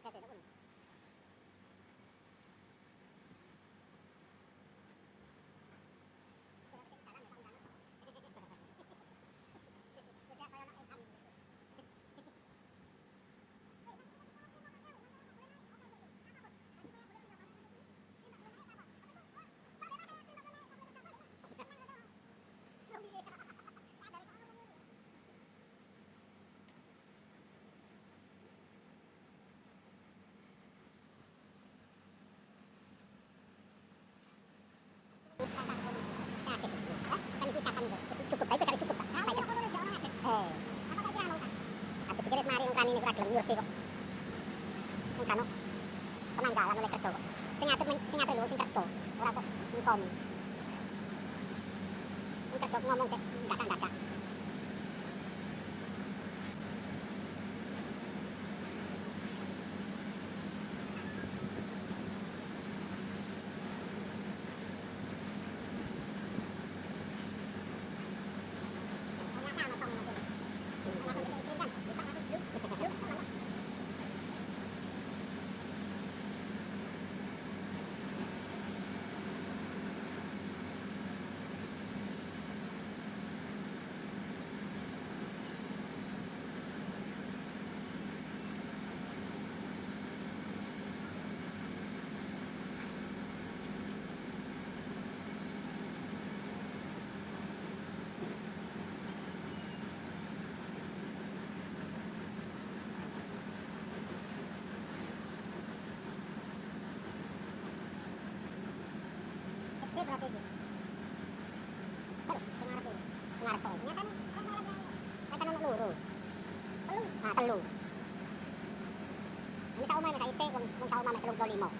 kasi ito. Cukup ba? Ito cukup ba? Eh. At pikiris mari yung kanin ni Kurat, lamur ko. Yung kano. Pamanggalan ulit kerjo. Singatot lu, sing kerjo. Ora kok ngkom. Sing kerjo ngomong ke dadak-dadak. Dia berarti gitu. Baru, pengarap ini. Pengarap ini. Nyata nih, kata nang luru. Telu. Ah, telu. Ini sa umay sa ite, kung sa umay may 35.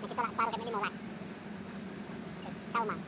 Nakita lang separuh kami 15. Sa umay.